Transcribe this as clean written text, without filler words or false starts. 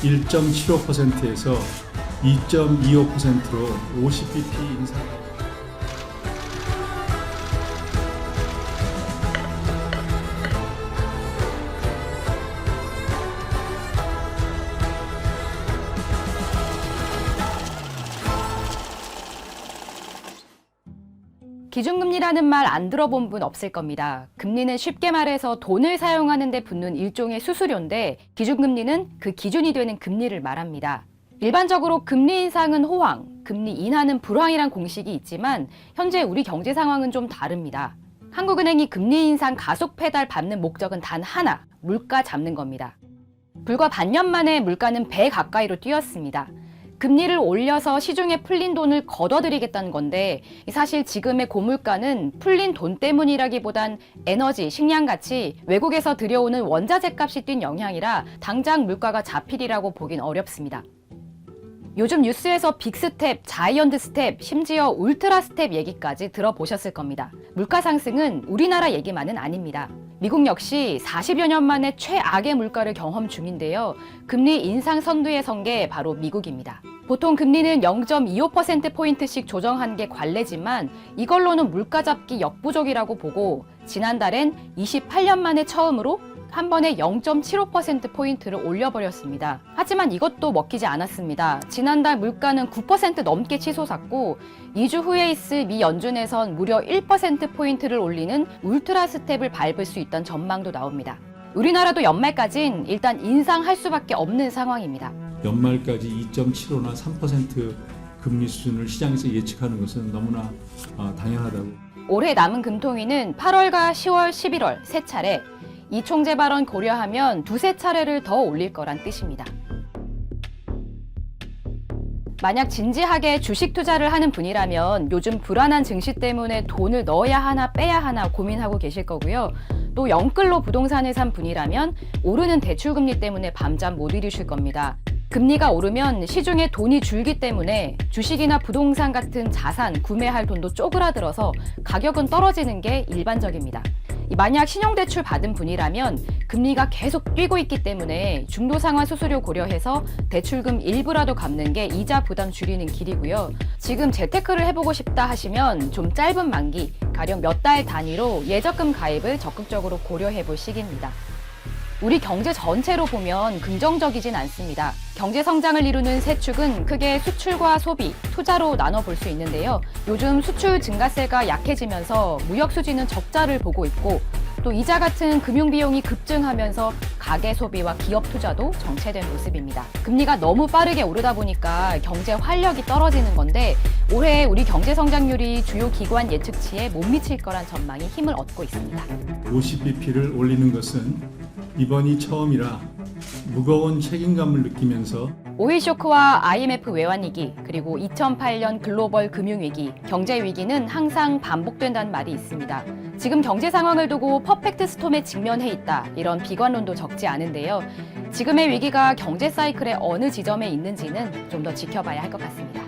1.75%에서 2.25%로 50bp 인상. 기준금리라는 말 안 들어본 분 없을 겁니다. 금리는 쉽게 말해서 돈을 사용하는 데 붙는 일종의 수수료인데 기준금리는 그 기준이 되는 금리를 말합니다. 일반적으로 금리 인상은 호황, 금리 인하는 불황이란 공식이 있지만 현재 우리 경제 상황은 좀 다릅니다. 한국은행이 금리 인상 가속 페달 밟는 목적은 단 하나, 물가 잡는 겁니다. 불과 반년 만에 물가는 배 가까이로 뛰었습니다. 금리를 올려서 시중에 풀린 돈을 걷어들이겠다는 건데 사실 지금의 고물가는 풀린 돈 때문이라기보단 에너지, 식량같이 외국에서 들여오는 원자재 값이 뛴 영향이라 당장 물가가 잡히리라고 보긴 어렵습니다. 요즘 뉴스에서 빅스텝, 자이언트 스텝, 심지어 울트라 스텝 얘기까지 들어보셨을 겁니다. 물가 상승은 우리나라 얘기만은 아닙니다. 미국 역시 40여 년 만에 최악의 물가를 경험 중인데요. 금리 인상 선두에 선 게 바로 미국입니다. 보통 금리는 0.25%포인트씩 조정한 게 관례지만 이걸로는 물가 잡기 역부족이라고 보고 지난달엔 28년 만에 처음으로 한 번에 0.75%포인트를 올려버렸습니다. 하지만 이것도 먹히지 않았습니다. 지난달 물가는 9% 넘게 치솟았고 2주 후에 있을 미 연준에선 무려 1%포인트를 올리는 울트라 스텝을 밟을 수 있다는 전망도 나옵니다. 우리나라도 연말까진 일단 인상할 수밖에 없는 상황입니다. 연말까지 2.75나 3% 금리 수준을 시장에서 예측하는 것은 너무나 당연하다고. 올해 남은 금통위는 8월과 10월, 11월 세 차례, 이 총재 발언 고려하면 두세 차례를 더 올릴 거란 뜻입니다. 만약 진지하게 주식 투자를 하는 분이라면 요즘 불안한 증시 때문에 돈을 넣어야 하나 빼야 하나 고민하고 계실 거고요. 또 영끌로 부동산을 산 분이라면 오르는 대출금리 때문에 밤잠 못 이루실 겁니다. 금리가 오르면 시중에 돈이 줄기 때문에 주식이나 부동산 같은 자산 구매할 돈도 쪼그라들어서 가격은 떨어지는 게 일반적입니다. 만약 신용대출 받은 분이라면 금리가 계속 뛰고 있기 때문에 중도상환 수수료 고려해서 대출금 일부라도 갚는 게 이자 부담 줄이는 길이고요. 지금 재테크를 해보고 싶다 하시면 좀 짧은 만기, 가령 몇 달 단위로 예적금 가입을 적극적으로 고려해볼 시기입니다. 우리 경제 전체로 보면 긍정적이진 않습니다. 경제 성장을 이루는 세 축은 크게 수출과 소비, 투자로 나눠볼 수 있는데요. 요즘 수출 증가세가 약해지면서 무역 수지는 적자를 보고 있고 또 이자 같은 금융 비용이 급증하면서 가계 소비와 기업 투자도 정체된 모습입니다. 금리가 너무 빠르게 오르다 보니까 경제 활력이 떨어지는 건데 올해 우리 경제 성장률이 주요 기관 예측치에 못 미칠 거란 전망이 힘을 얻고 있습니다. 50bp를 올리는 것은 이번이 처음이라 무거운 책임감을 느끼면서 오일 쇼크와 IMF 외환위기, 그리고 2008년 글로벌 금융위기, 경제위기는 항상 반복된다는 말이 있습니다. 지금 경제 상황을 두고 퍼펙트 스톰에 직면해 있다, 이런 비관론도 적지 않은데요. 지금의 위기가 경제 사이클의 어느 지점에 있는지는 좀 더 지켜봐야 할 것 같습니다.